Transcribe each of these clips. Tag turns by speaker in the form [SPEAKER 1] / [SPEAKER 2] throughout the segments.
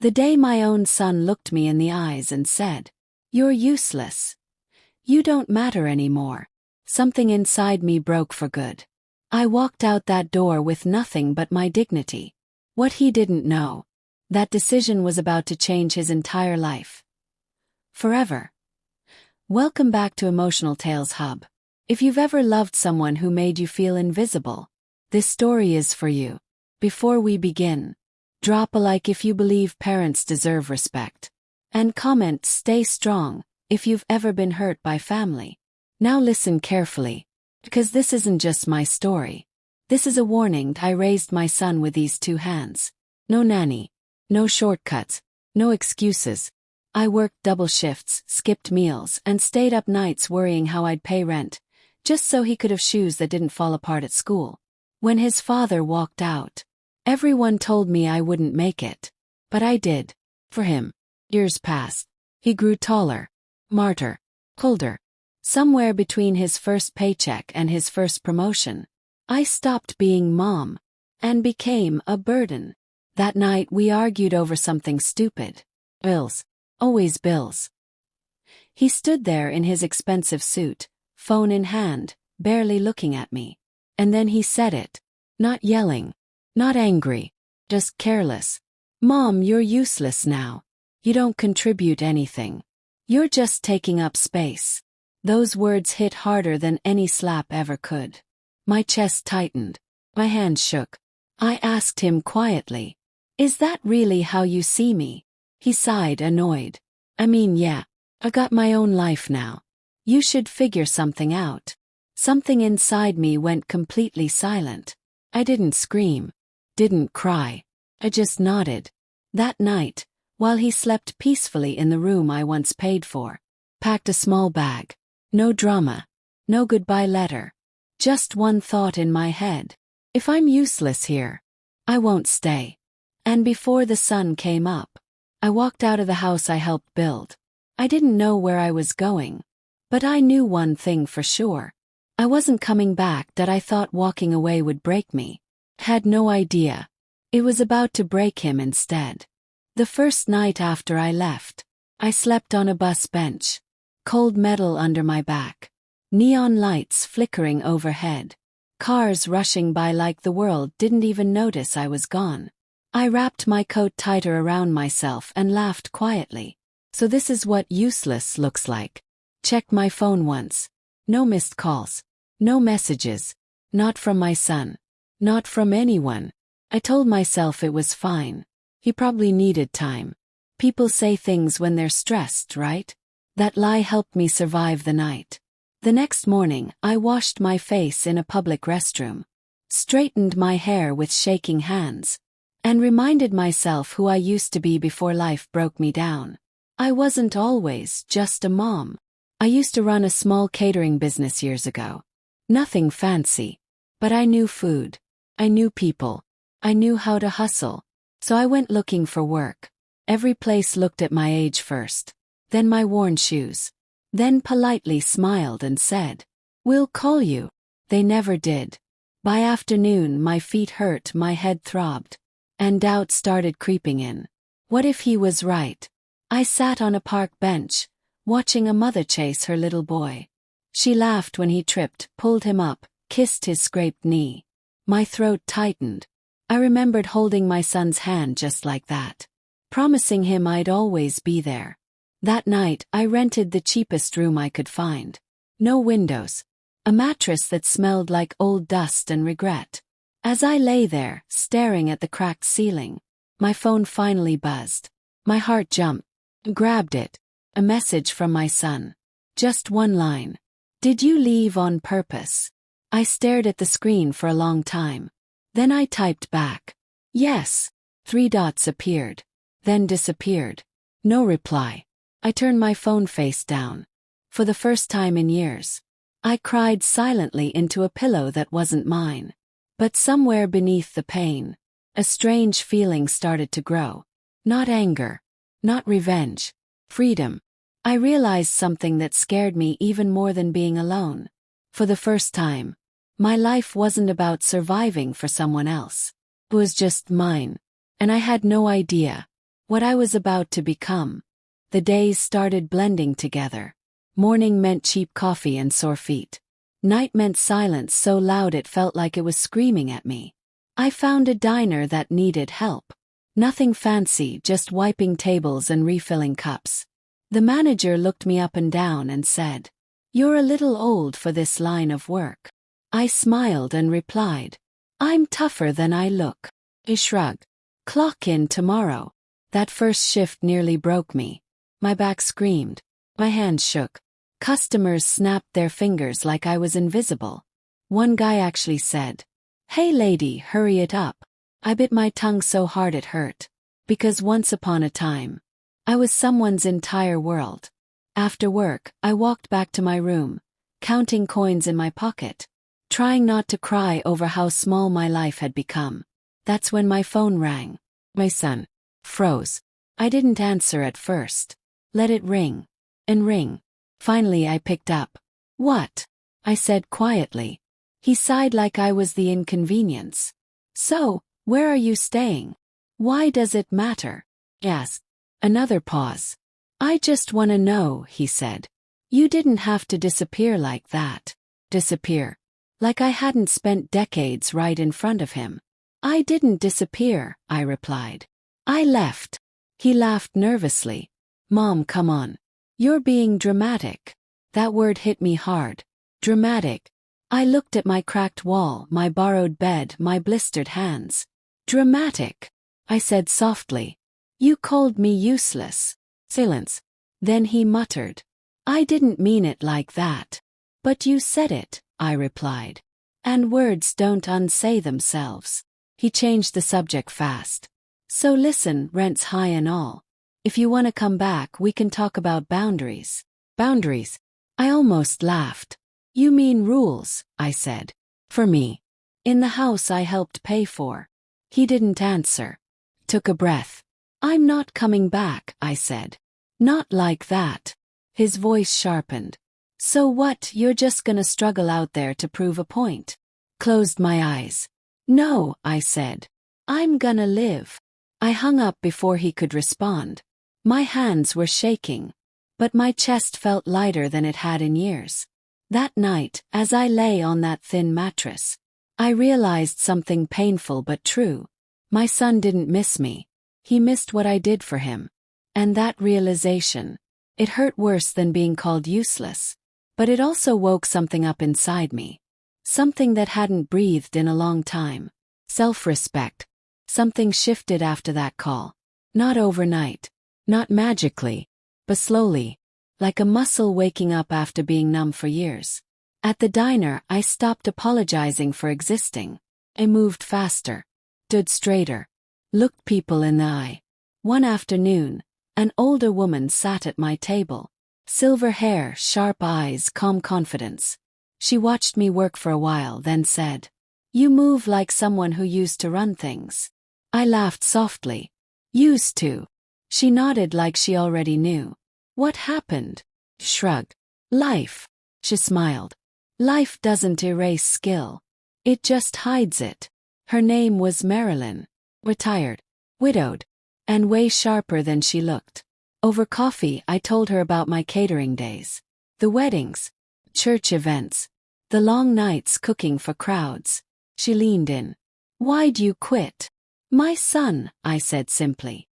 [SPEAKER 1] The day my own son looked me in the eyes and said, "You're useless. You don't matter anymore." Something inside me broke for good. I walked out that door with nothing but my dignity. What he didn't know, that decision was about to change his entire life. Forever. Welcome back to Emotional Tales Hub. If you've ever loved someone who made you feel invisible, this story is for you. Before we begin, drop a like if you believe parents deserve respect. And comment "Stay strong" if you've ever been hurt by family. Now listen carefully, because this isn't just my story. This is a warning. I raised my son with these two hands. No nanny. No shortcuts. No excuses. I worked double shifts, skipped meals, and stayed up nights worrying how I'd pay rent, just so he could have shoes that didn't fall apart at school. When his father walked out, everyone told me I wouldn't make it. But I did. For him. Years passed. He grew taller, smarter, older. Somewhere between his first paycheck and his first promotion, I stopped being mom and became a burden. That night we argued over something stupid. Bills. Always bills. He stood there in his expensive suit, phone in hand, barely looking at me. And then he said it. Not yelling. Not angry. Just careless. "Mom, you're useless now. You don't contribute anything. You're just taking up space." Those words hit harder than any slap ever could. My chest tightened. My hands shook. I asked him quietly, "Is that really how you see me?" He sighed, annoyed. "I mean, yeah. I got my own life now. You should figure something out." Something inside me went completely silent. I didn't scream. Didn't cry. I just nodded. That night, while he slept peacefully in the room I once paid for, packed a small bag. No drama. No goodbye letter. Just one thought in my head. If I'm useless here, I won't stay. And before the sun came up, I walked out of the house I helped build. I didn't know where I was going. But I knew one thing for sure. I wasn't coming back. That I thought walking away would break me. Had no idea. It was about to break him instead. The first night after I left, I slept on a bus bench. Cold metal under my back. Neon lights flickering overhead. Cars rushing by like the world didn't even notice I was gone. I wrapped my coat tighter around myself and laughed quietly. So this is what useless looks like. Checked my phone once. No missed calls. No messages. Not from my son. Not from anyone. I told myself it was fine. He probably needed time. People say things when they're stressed, right? That lie helped me survive the night. The next morning, I washed my face in a public restroom, straightened my hair with shaking hands, and reminded myself who I used to be before life broke me down. I wasn't always just a mom. I used to run a small catering business years ago. Nothing fancy. But I knew food. I knew people. I knew how to hustle. So I went looking for work. Every place looked at my age first. Then my worn shoes. Then politely smiled and said, "We'll call you." They never did. By afternoon my feet hurt, my head throbbed. And doubt started creeping in. What if he was right? I sat on a park bench, watching a mother chase her little boy. She laughed when he tripped, pulled him up, kissed his scraped knee. My throat tightened. I remembered holding my son's hand just like that. Promising him I'd always be there. That night, I rented the cheapest room I could find. No windows. A mattress that smelled like old dust and regret. As I lay there, staring at the cracked ceiling, my phone finally buzzed. My heart jumped. Grabbed it. A message from my son. Just one line. "Did you leave on purpose?" I stared at the screen for a long time. Then I typed back. "Yes." 3 dots appeared. Then disappeared. No reply. I turned my phone face down. For the first time in years, I cried silently into a pillow that wasn't mine. But somewhere beneath the pain, a strange feeling started to grow. Not anger. Not revenge. Freedom. I realized something that scared me even more than being alone. For the first time, my life wasn't about surviving for someone else. It was just mine. And I had no idea. what I was about to become. The days started blending together. Morning meant cheap coffee and sore feet. Night meant silence so loud it felt like it was screaming at me. I found a diner that needed help. Nothing fancy, just wiping tables and refilling cups. The manager looked me up and down and said, "You're a little old for this line of work." I smiled and replied, "I'm tougher than I look." He shrugged. "Clock in tomorrow." That first shift nearly broke me. My back screamed. My hands shook. Customers snapped their fingers like I was invisible. One guy actually said, "Hey lady, hurry it up." I bit my tongue so hard it hurt. Because once upon a time, I was someone's entire world. After work, I walked back to my room, counting coins in my pocket, trying not to cry over how small my life had become. That's when my phone rang. My son froze. I didn't answer at first. Let it ring and ring. Finally I picked up. "What?" I said quietly. He sighed like I was the inconvenience. "So, where are you staying? Why does it matter?" I asked. Another pause. "I just want to know," he said. "You didn't have to disappear like that." Disappear. Like I hadn't spent decades right in front of him. "I didn't disappear," I replied. "I left." He laughed nervously. "Mom, come on. You're being dramatic." That word hit me hard. Dramatic. I looked at my cracked wall, my borrowed bed, my blistered hands. "Dramatic," I said softly. "You called me useless." Silence. Then he muttered, "I didn't mean it like that." "But you said it," I replied. "And words don't unsay themselves." He changed the subject fast. "So listen, rent's high and all. If you want to come back, we can talk about boundaries." Boundaries? I almost laughed. "You mean rules," I said. "For me. In the house I helped pay for." He didn't answer. Took a breath. "I'm not coming back," I said. "Not like that." His voice sharpened. "So what, you're just gonna struggle out there to prove a point?" Closed my eyes. "No," I said. "I'm gonna live." I hung up before he could respond. My hands were shaking, but my chest felt lighter than it had in years. That night, as I lay on that thin mattress, I realized something painful but true. My son didn't miss me. He missed what I did for him. And that realization, it hurt worse than being called useless. But it also woke something up inside me. Something that hadn't breathed in a long time. Self-respect. Something shifted after that call. Not overnight. Not magically. But slowly. Like a muscle waking up after being numb for years. At the diner, I stopped apologizing for existing. I moved faster. Stood straighter. Looked people in the eye. One afternoon, an older woman sat at my table. Silver hair, sharp eyes, calm confidence. She watched me work for a while, then said, "You move like someone who used to run things." I laughed softly. "Used to?" She nodded like she already knew. "What happened?" Shrugged. "Life." She smiled. "Life doesn't erase skill. It just hides it." Her name was Marilyn. Retired. Widowed. And way sharper than she looked. Over coffee, I told her about my catering days. The weddings. Church events. The long nights cooking for crowds. She leaned in. "Why'd you quit?" "My son," I said simply.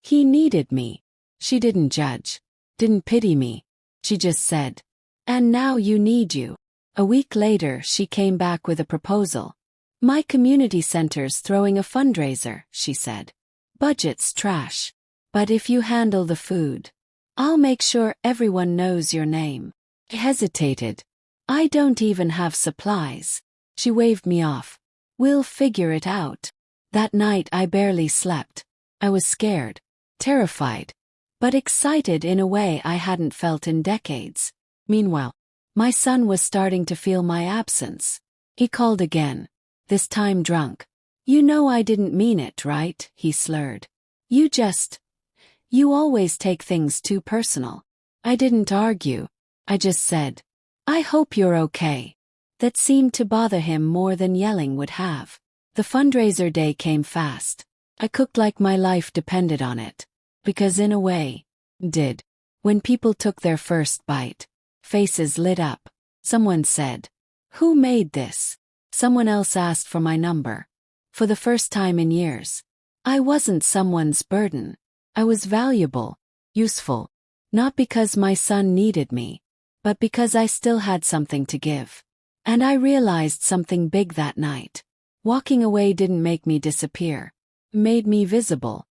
[SPEAKER 1] "He needed me." She didn't judge. Didn't pity me. She just said, "And now you need you." A week later, she came back with a proposal. "My community center's throwing a fundraiser," she said. "Budget's trash. But if you handle the food, I'll make sure everyone knows your name." I hesitated. "I don't even have supplies." She waved me off. "We'll figure it out." That night I barely slept. I was scared. Terrified. But excited in a way I hadn't felt in decades. Meanwhile, my son was starting to feel my absence. He called again. This time drunk. "You know I didn't mean it, right?" he slurred. You always take things too personal." I didn't argue. I just said, "I hope you're okay." That seemed to bother him more than yelling would have. The fundraiser day came fast. I cooked like my life depended on it. Because in a way, did. When people took their first bite, faces lit up. Someone said, "Who made this?" Someone else asked for my number. For the first time in years, I wasn't someone's burden. I was valuable, useful. Not because my son needed me, but because I still had something to give. And I realized something big that night. Walking away didn't make me disappear. It made me visible.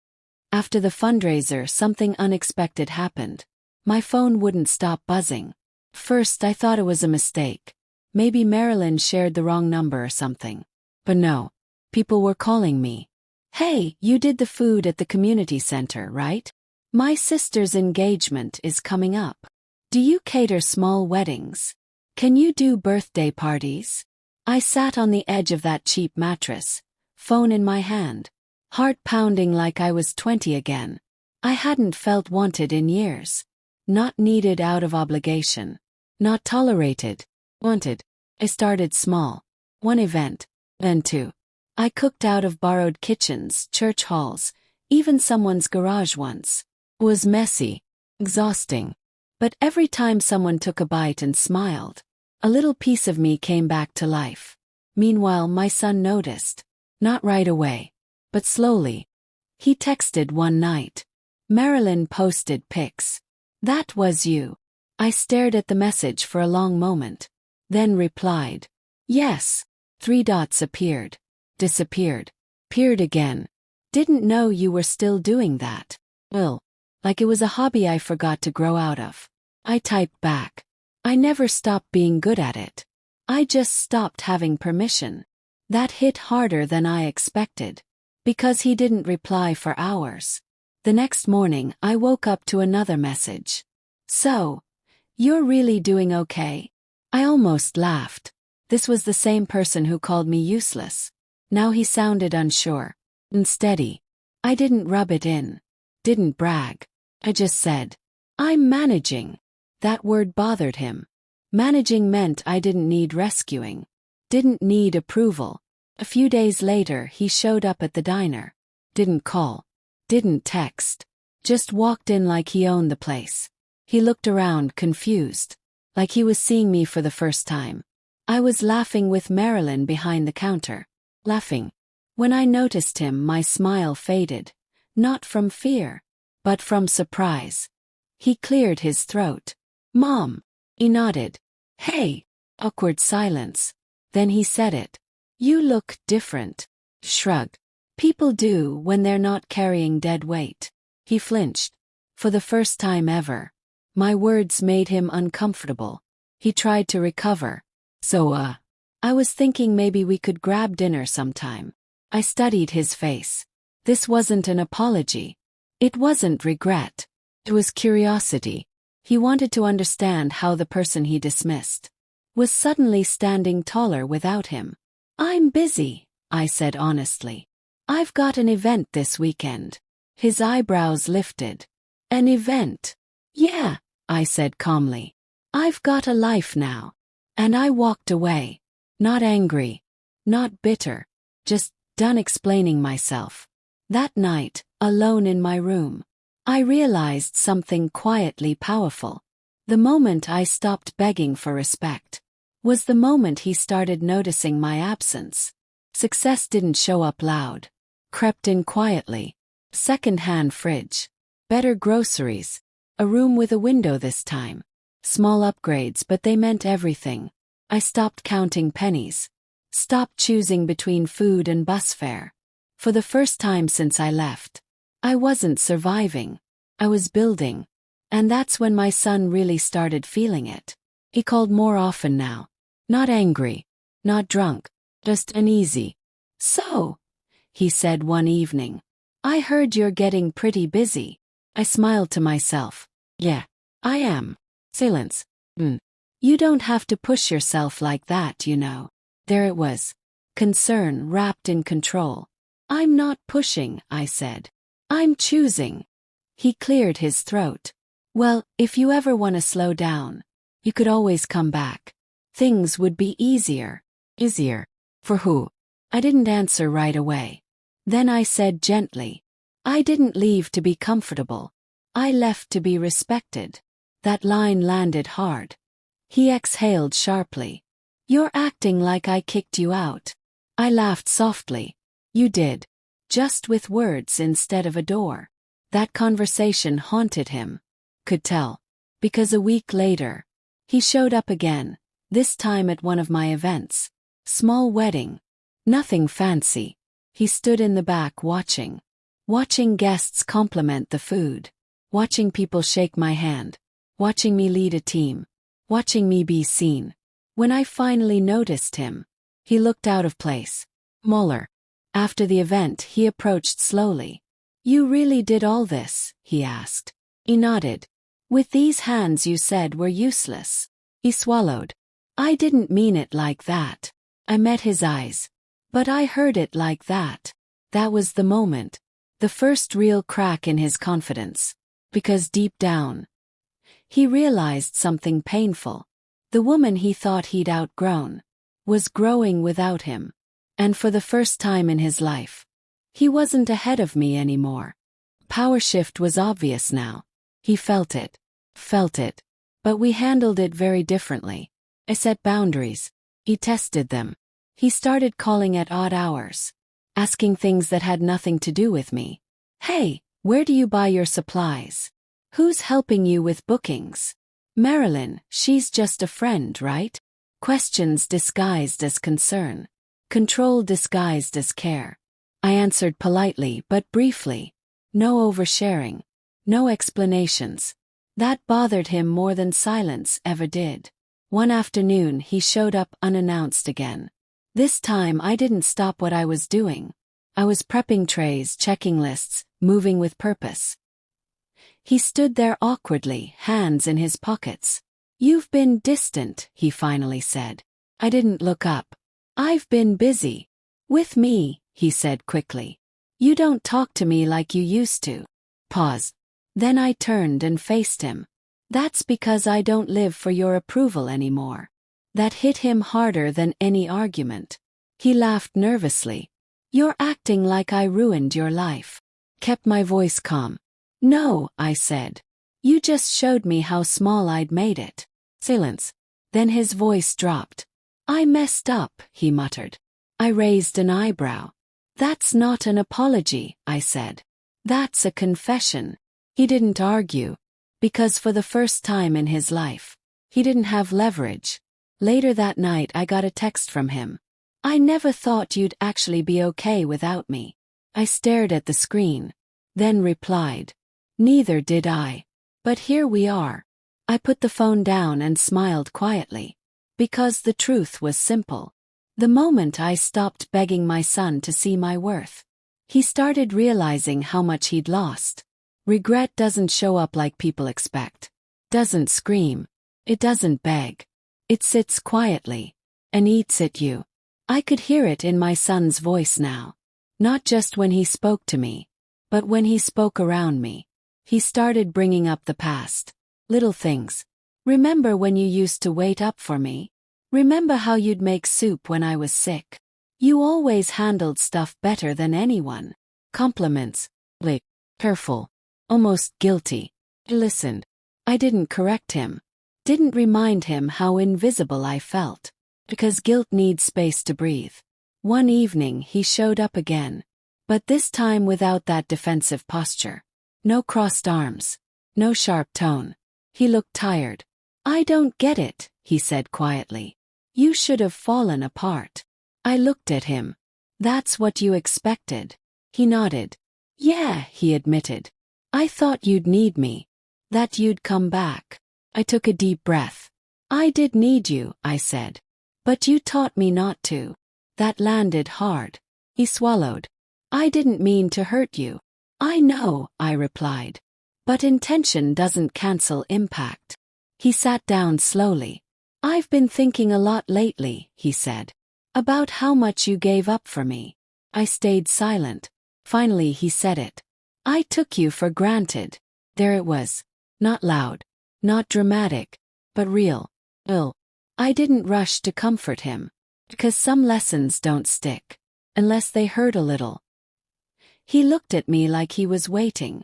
[SPEAKER 1] After the fundraiser, something unexpected happened. My phone wouldn't stop buzzing. First, I thought it was a mistake. Maybe Marilyn shared the wrong number or something. But no. People were calling me. "Hey, you did the food at the community center, right? My sister's engagement is coming up. Do you cater small weddings? Can you do birthday parties?" I sat on the edge of that cheap mattress, phone in my hand, heart pounding like I was 20 again. I hadn't felt wanted in years. Not needed out of obligation. Not tolerated. Wanted. I started small. One event. Then two. I cooked out of borrowed kitchens, church halls, even someone's garage once. It was messy. Exhausting. But every time someone took a bite and smiled, a little piece of me came back to life. Meanwhile, my son noticed. Not right away. But slowly. He texted one night. "Marilyn posted pics. That was you." I stared at the message for a long moment. Then replied. "Yes." 3 dots appeared. Disappeared. Appeared again. "Didn't know you were still doing that." Well, like it was a hobby I forgot to grow out of. I typed back. I never stopped being good at it. I just stopped having permission. That hit harder than I expected. Because he didn't reply for hours. The next morning, I woke up to another message. "So, you're really doing okay?" I almost laughed. This was the same person who called me useless. Now he sounded unsure. Unsteady. I didn't rub it in. Didn't brag. I just said, "I'm managing." That word bothered him. Managing meant I didn't need rescuing. Didn't need approval. A few days later, he showed up at the diner. Didn't call. Didn't text. Just walked in like he owned the place. He looked around, confused. Like he was seeing me for the first time. I was laughing with Marilyn behind the counter. Laughing. When I noticed him, my smile faded. Not from fear, but from surprise. He cleared his throat. "Mom." He nodded. "Hey." Awkward silence. Then he said it. "You look different." Shrug. People do when they're not carrying dead weight. He flinched. For the first time ever. My words made him uncomfortable. He tried to recover. "So, I was thinking maybe we could grab dinner sometime." I studied his face. This wasn't an apology. It wasn't regret. It was curiosity. He wanted to understand how the person he dismissed was suddenly standing taller without him. "I'm busy," I said honestly. "I've got an event this weekend." His eyebrows lifted. "An event?" "Yeah," I said calmly. "I've got a life now." And I walked away. Not angry. Not bitter. Just done explaining myself. That night, alone in my room, I realized something quietly powerful. The moment I stopped begging for respect was the moment he started noticing my absence. Success didn't show up loud. Crept in quietly. Second-hand fridge. Better groceries. A room with a window this time. Small upgrades, but they meant everything. I stopped counting pennies. Stopped choosing between food and bus fare. For the first time since I left, I wasn't surviving. I was building. And that's when my son really started feeling it. He called more often now. Not angry. Not drunk. Just uneasy. "So," he said one evening, "I heard you're getting pretty busy." I smiled to myself. "Yeah, I am." Silence. "You don't have to push yourself like that, you know." There it was. Concern wrapped in control. "I'm not pushing," I said. "I'm choosing." He cleared his throat. "Well, if you ever want to slow down, you could always come back. Things would be easier." Easier? For who? I didn't answer right away. Then I said gently, I didn't leave to be comfortable. I left to be respected. That line landed hard. He exhaled sharply. You're acting like I kicked you out. I laughed softly. You did. Just with words instead of a door. That conversation haunted him. Could tell. Because a week later, he showed up again, this time at one of my events. Small wedding. Nothing fancy. He stood in the back watching. Watching guests compliment the food. Watching people shake my hand. Watching me lead a team. Watching me be seen. When I finally noticed him, he looked out of place. Muller. After the event, he approached slowly. You really did all this? He asked. He nodded. With these hands you said were useless. He swallowed. I didn't mean it like that. I met his eyes. But I heard it like that. That was the moment. The first real crack in his confidence. Because deep down, he realized something painful. The woman he thought he'd outgrown was growing without him. And for the first time in his life, he wasn't ahead of me anymore. Power shift was obvious now. He felt it. But we handled it very differently. I set boundaries. He tested them. He started calling at odd hours. Asking things that had nothing to do with me. Hey, where do you buy your supplies? Who's helping you with bookings? Marilyn, she's just a friend, right? Questions disguised as concern. Control disguised as care. I answered politely but briefly. No oversharing. No explanations. That bothered him more than silence ever did. One afternoon he showed up unannounced again. This time I didn't stop what I was doing. I was prepping trays, checking lists, moving with purpose. He stood there awkwardly, hands in his pockets. You've been distant, he finally said. I didn't look up. I've been busy. With me, he said quickly. You don't talk to me like you used to. Pause. Then I turned and faced him. That's because I don't live for your approval anymore. That hit him harder than any argument. He laughed nervously. You're acting like I ruined your life. Kept my voice calm. No, I said. You just showed me how small I'd made it. Silence. Then his voice dropped. I messed up, he muttered. I raised an eyebrow. That's not an apology, I said. That's a confession. He didn't argue. Because for the first time in his life, he didn't have leverage. Later that night I got a text from him. I never thought you'd actually be okay without me. I stared at the screen. Then replied. Neither did I. But here we are. I put the phone down and smiled quietly. Because the truth was simple. The moment I stopped begging my son to see my worth, he started realizing how much he'd lost. Regret doesn't show up like people expect. Doesn't scream. It doesn't beg. It sits quietly and eats at you. I could hear it in my son's voice now. Not just when he spoke to me, but when he spoke around me. He started bringing up the past. Little things. Remember when you used to wait up for me? Remember how you'd make soup when I was sick? You always handled stuff better than anyone. Compliments. Like, careful. Almost guilty. I listened. I didn't correct him. Didn't remind him how invisible I felt. Because guilt needs space to breathe. One evening he showed up again. But this time without that defensive posture. No crossed arms. No sharp tone. He looked tired. I don't get it, he said quietly. You should have fallen apart. I looked at him. That's what you expected. He nodded. Yeah, he admitted. I thought you'd need me. That you'd come back. I took a deep breath. I did need you, I said. But you taught me not to. That landed hard. He swallowed. I didn't mean to hurt you. I know, I replied. But intention doesn't cancel impact. He sat down slowly. I've been thinking a lot lately, he said. About how much you gave up for me. I stayed silent. Finally he said it. I took you for granted. There it was. Not loud. Not dramatic. But real. I didn't rush to comfort him. Because some lessons don't stick. Unless they hurt a little. He looked at me like he was waiting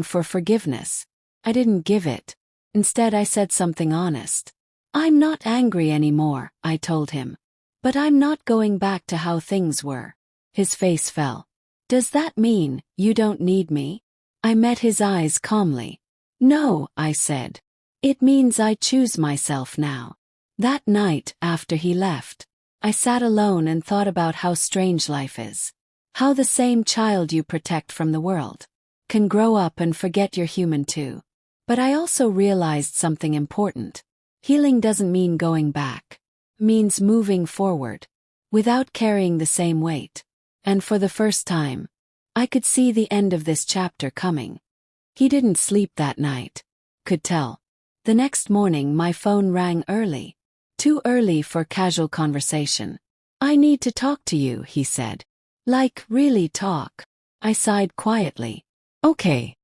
[SPEAKER 1] for forgiveness. I didn't give it. Instead, I said something honest. I'm not angry anymore, I told him. But I'm not going back to how things were. His face fell. Does that mean you don't need me? I met his eyes calmly. No, I said. It means I choose myself now. That night, after he left, I sat alone and thought about how strange life is. How the same child you protect from the world can grow up and forget you're human too. But I also realized something important. Healing doesn't mean going back. It means moving forward, without carrying the same weight. And for the first time, I could see the end of this chapter coming. He didn't sleep that night. Could tell. The next morning my phone rang early. Too early for casual conversation. I need to talk to you, he said. Like, really talk. I sighed quietly. Okay.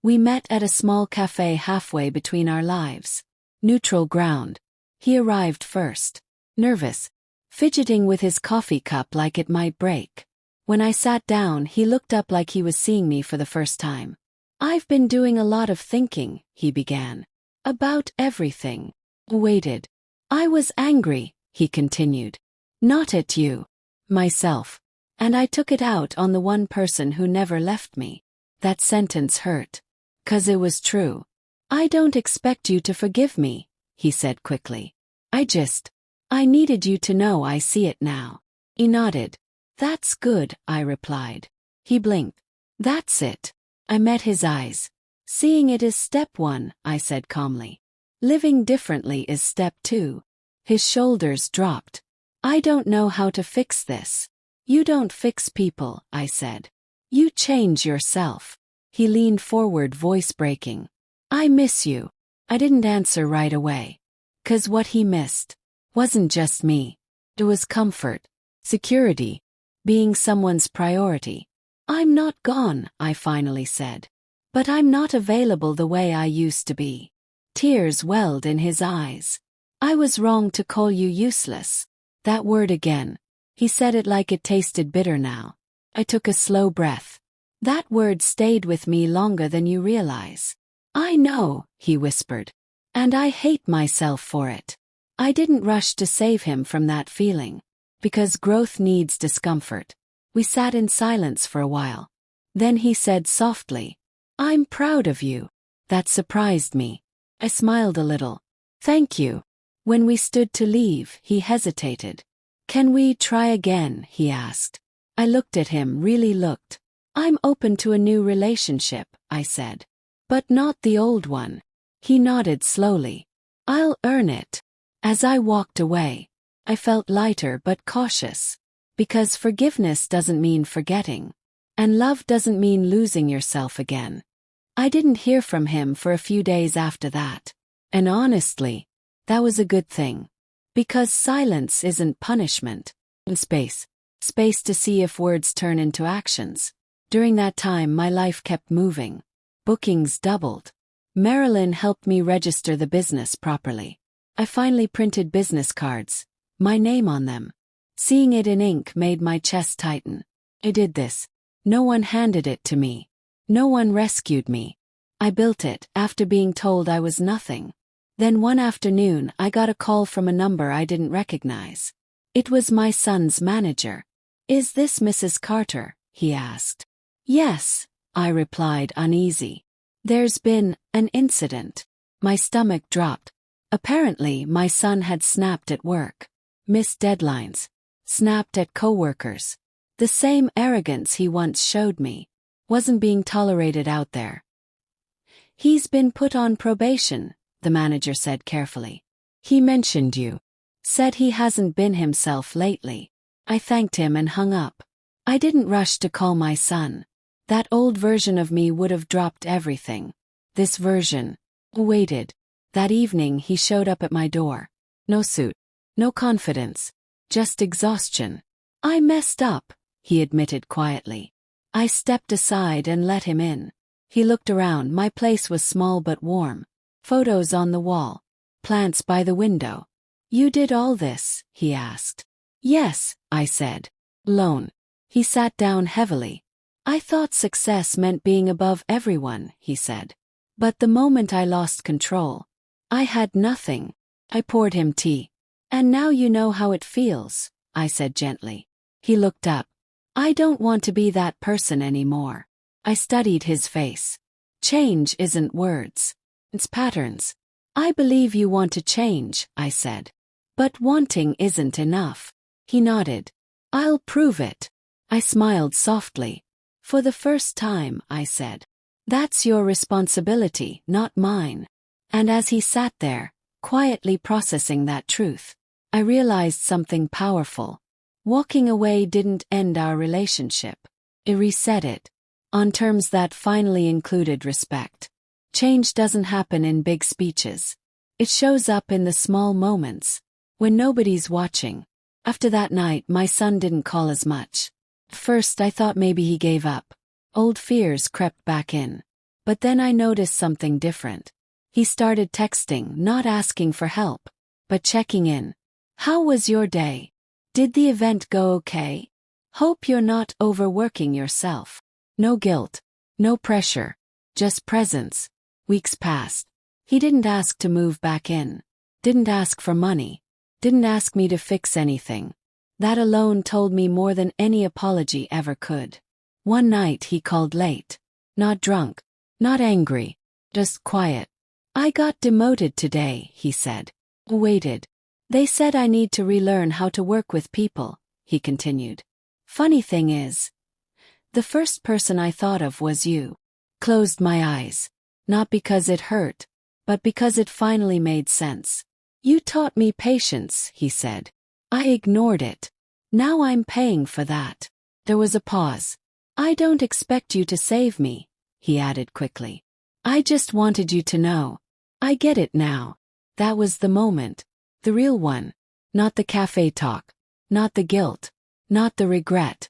[SPEAKER 1] We met at a small cafe halfway between our lives. Neutral ground. He arrived first. Nervous. Fidgeting with his coffee cup like it might break. When I sat down, he looked up like he was seeing me for the first time. I've been doing a lot of thinking, he began. About everything. Waited. I was angry, he continued. Not at you. Myself. And I took it out on the one person who never left me. That sentence hurt. 'Cause it was true. I don't expect you to forgive me, he said quickly. I needed you to know I see it now. He nodded. That's good, I replied. He blinked. That's it. I met his eyes. Seeing it is step 1, I said calmly. Living differently is step 2. His shoulders dropped. I don't know how to fix this. You don't fix people, I said. You change yourself. He leaned forward, voice breaking. I miss you. I didn't answer right away. 'Cause what he missed wasn't just me. It was comfort, security, being someone's priority. I'm not gone, I finally said. But I'm not available the way I used to be. Tears welled in his eyes. I was wrong to call you useless. That word again. He said it like it tasted bitter now. I took a slow breath. That word stayed with me longer than you realize. I know, he whispered. And I hate myself for it. I didn't rush to save him from that feeling. Because growth needs discomfort. We sat in silence for a while. Then he said softly, I'm proud of you. That surprised me. I smiled a little. Thank you. When we stood to leave, he hesitated. Can we try again, he asked. I looked at him, really looked. I'm open to a new relationship, I said. But not the old one. He nodded slowly. I'll earn it. As I walked away, I felt lighter but cautious. Because forgiveness doesn't mean forgetting. And love doesn't mean losing yourself again. I didn't hear from him for a few days after that. And honestly, that was a good thing. Because silence isn't punishment. And space to see if words turn into actions. During that time, my life kept moving. Bookings doubled. Marilyn helped me register the business properly. I finally printed business cards, my name on them. Seeing it in ink made my chest tighten. I did this. No one handed it to me. No one rescued me. I built it after being told I was nothing. Then one afternoon I got a call from a number I didn't recognize. It was my son's manager. Is this Mrs. Carter? He asked. Yes, I replied, uneasy. There's been an incident. My stomach dropped. Apparently my son had snapped at work. Missed deadlines. Snapped at coworkers. The same arrogance he once showed me wasn't being tolerated out there. He's been put on probation, the manager said carefully. He mentioned you. Said he hasn't been himself lately. I thanked him and hung up. I didn't rush to call my son. That old version of me would have dropped everything. This version waited. That evening he showed up at my door. No suit. No confidence. Just exhaustion. I messed up, he admitted quietly. I stepped aside and let him in. He looked around. My place was small but warm. Photos on the wall. Plants by the window. You did all this? He asked. Yes, I said. Alone. He sat down heavily. I thought success meant being above everyone, he said. But the moment I lost control, I had nothing. I poured him tea. And now you know how it feels, I said gently. He looked up. I don't want to be that person anymore. I studied his face. Change isn't words. It's patterns. I believe you want to change, I said. But wanting isn't enough. He nodded. I'll prove it. I smiled softly. For the first time, I said. That's your responsibility, not mine. And as he sat there, quietly processing that truth, I realized something powerful. Walking away didn't end our relationship. It reset it. On terms that finally included respect. Change doesn't happen in big speeches. It shows up in the small moments. When nobody's watching. After that night, my son didn't call as much. First, I thought maybe he gave up. Old fears crept back in. But then I noticed something different. He started texting, not asking for help, but checking in. How was your day? Did the event go okay? Hope you're not overworking yourself. No guilt. No pressure. Just presence. Weeks passed. He didn't ask to move back in. Didn't ask for money. Didn't ask me to fix anything. That alone told me more than any apology ever could. One night he called late. Not drunk. Not angry. Just quiet. I got demoted today, he said. Waited. They said I need to relearn how to work with people, he continued. Funny thing is, the first person I thought of was you. Closed my eyes. Not because it hurt, but because it finally made sense. You taught me patience, he said. I ignored it. Now I'm paying for that. There was a pause. I don't expect you to save me, he added quickly. I just wanted you to know. I get it now. That was the moment. The real one. Not the cafe talk. Not the guilt. Not the regret.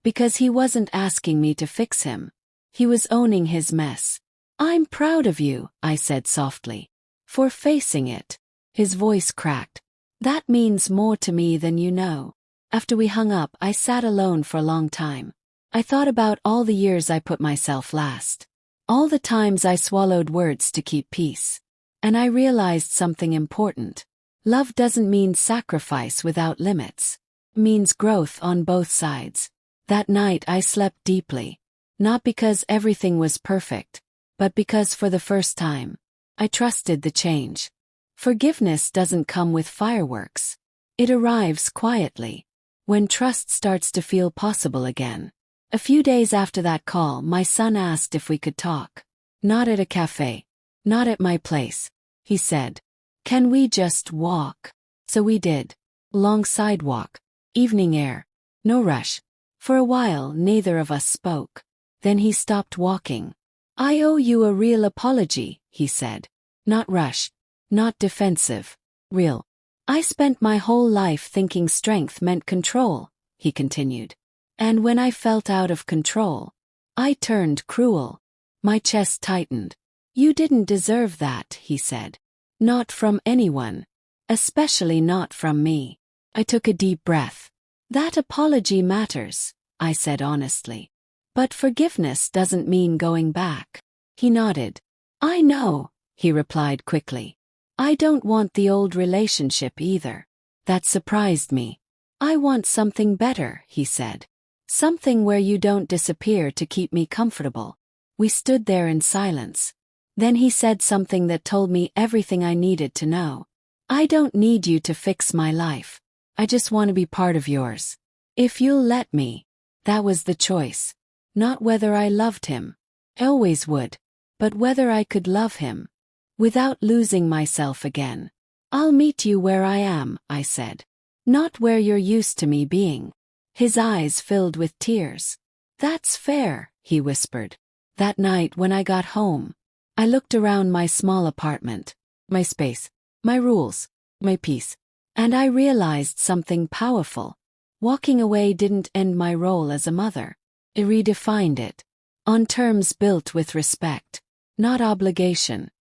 [SPEAKER 1] Because he wasn't asking me to fix him. He was owning his mess. I'm proud of you, I said softly. For facing it. His voice cracked. That means more to me than you know. After we hung up, I sat alone for a long time. I thought about all the years I put myself last. All the times I swallowed words to keep peace. And I realized something important. Love doesn't mean sacrifice without limits. It means growth on both sides. That night I slept deeply. Not because everything was perfect, but because for the first time, I trusted the change. Forgiveness doesn't come with fireworks. It arrives quietly. When trust starts to feel possible again. A few days after that call, my son asked if we could talk. Not at a cafe. Not at my place. He said, can we just walk? So we did. Long sidewalk. Evening air. No rush. For a while, neither of us spoke. Then he stopped walking. I owe you a real apology, he said. Not rushed. Not defensive. Real. I spent my whole life thinking strength meant control, he continued. And when I felt out of control, I turned cruel. My chest tightened. You didn't deserve that, he said. Not from anyone. Especially not from me. I took a deep breath. That apology matters, I said honestly. But forgiveness doesn't mean going back. He nodded. I know, he replied quickly. I don't want the old relationship either. That surprised me. I want something better, he said. Something where you don't disappear to keep me comfortable. We stood there in silence. Then he said something that told me everything I needed to know. I don't need you to fix my life. I just want to be part of yours. If you'll let me. That was the choice. Not whether I loved him. I always would. But whether I could love him. Without losing myself again. I'll meet you where I am, I said. Not where you're used to me being. His eyes filled with tears. That's fair, he whispered. That night when I got home, I looked around my small apartment. My space. My rules. My peace. And I realized something powerful. Walking away didn't end my role as a mother. It redefined it. On terms built with respect. Not obligation.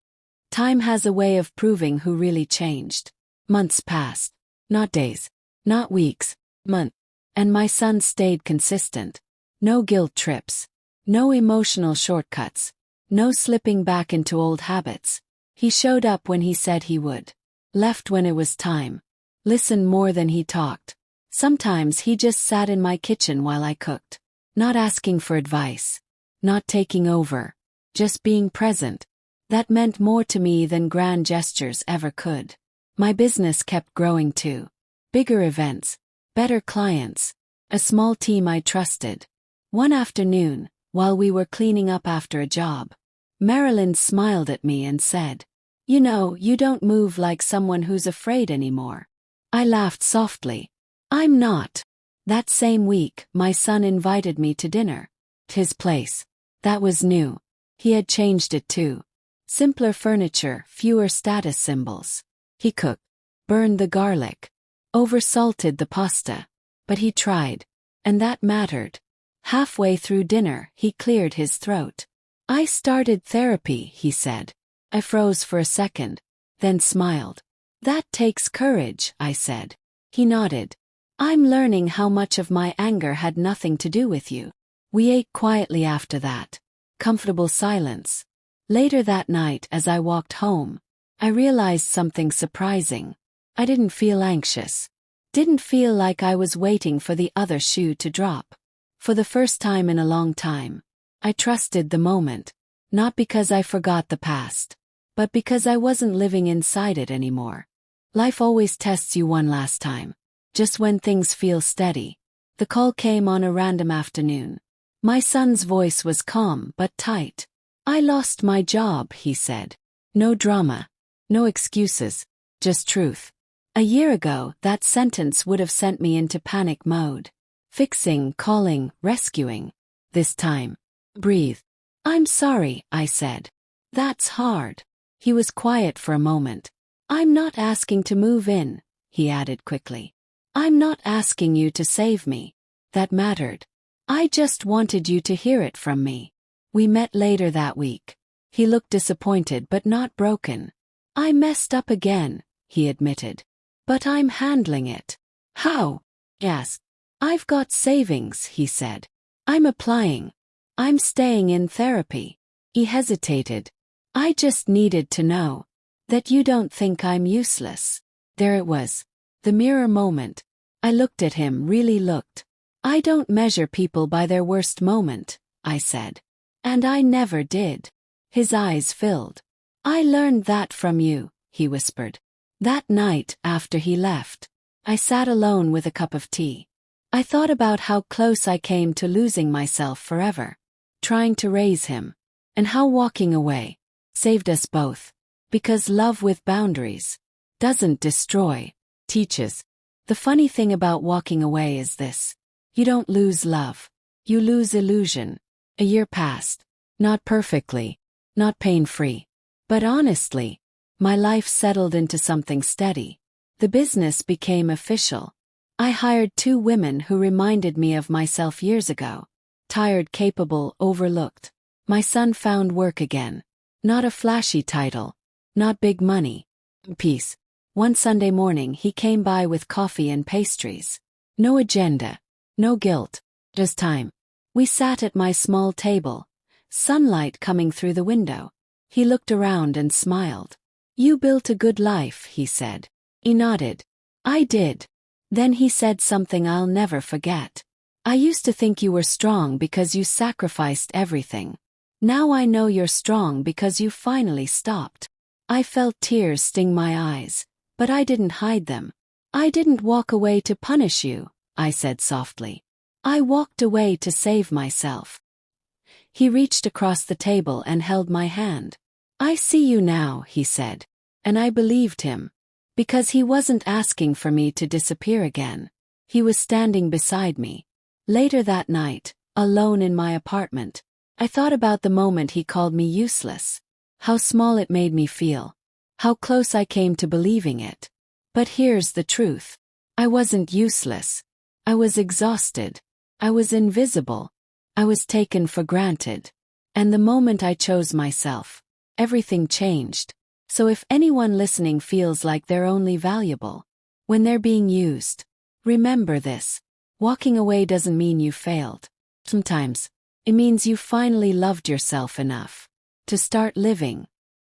[SPEAKER 1] Time has a way of proving who really changed. Months passed. Not days. Not weeks. Months. And my son stayed consistent. No guilt trips. No emotional shortcuts. No slipping back into old habits. He showed up when he said he would. Left when it was time. Listened more than he talked. Sometimes he just sat in my kitchen while I cooked. Not asking for advice. Not taking over. Just being present. That meant more to me than grand gestures ever could. My business kept growing too. Bigger events. Better clients. A small team I trusted. One afternoon, while we were cleaning up after a job, Marilyn smiled at me and said, "You know, you don't move like someone who's afraid anymore." I laughed softly. "I'm not." That same week, my son invited me to dinner. His place. That was new. He had changed it too. Simpler furniture, fewer status symbols. He cooked. Burned the garlic. Oversalted the pasta. But he tried. And that mattered. Halfway through dinner, he cleared his throat. "I started therapy," he said. I froze for a second, then smiled. "That takes courage," I said. He nodded. "I'm learning how much of my anger had nothing to do with you." We ate quietly after that. Comfortable silence. Later that night, as I walked home, I realized something surprising. I didn't feel anxious. Didn't feel like I was waiting for the other shoe to drop. For the first time in a long time, I trusted the moment, not because I forgot the past, but because I wasn't living inside it anymore. Life always tests you one last time. Just when things feel steady. The call came on a random afternoon. My son's voice was calm but tight. "I lost my job," he said. No drama. No excuses. Just truth. A year ago, that sentence would have sent me into panic mode. Fixing, calling, rescuing. This time. Breathe. "I'm sorry," I said. "That's hard." He was quiet for a moment. "I'm not asking to move in," he added quickly. "I'm not asking you to save me." That mattered. I just wanted you to hear it from me. We met later that week. He looked disappointed but not broken. "I messed up again," he admitted. "But I'm handling it." "How?" I asked. "I've got savings," he said. "I'm applying. I'm staying in therapy." He hesitated. "I just needed to know that you don't think I'm useless." There it was. The mirror moment. I looked at him, really looked. "I don't measure people by their worst moment," I said. "And I never did." His eyes filled. "I learned that from you," he whispered. That night, after he left, I sat alone with a cup of tea. I thought about how close I came to losing myself forever, trying to raise him, and how walking away saved us both. Because love with boundaries doesn't destroy, teaches. The funny thing about walking away is this. You don't lose love. You lose illusion. A year passed. Not perfectly. Not pain-free. But honestly, my life settled into something steady. The business became official. I hired 2 women who reminded me of myself years ago. Tired, capable, overlooked. My son found work again. Not a flashy title. Not big money. Peace. One Sunday morning he came by with coffee and pastries. No agenda. No guilt. Just time. We sat at my small table. Sunlight coming through the window. He looked around and smiled. "You built a good life," he said. He nodded. "I did." Then he said something I'll never forget. "I used to think you were strong because you sacrificed everything. Now I know you're strong because you finally stopped." I felt tears sting my eyes, but I didn't hide them. "I didn't walk away to punish you," I said softly. "I walked away to save myself." He reached across the table and held my hand. "I see you now," he said. And I believed him. Because he wasn't asking for me to disappear again. He was standing beside me. Later that night, alone in my apartment, I thought about the moment he called me useless. How small it made me feel. How close I came to believing it. But here's the truth. I wasn't useless. I was exhausted. I was invisible. I was taken for granted. And the moment I chose myself, everything changed. So if anyone listening feels like they're only valuable when they're being used, remember this. Walking away doesn't mean you failed. Sometimes, it means you finally loved yourself enough to start living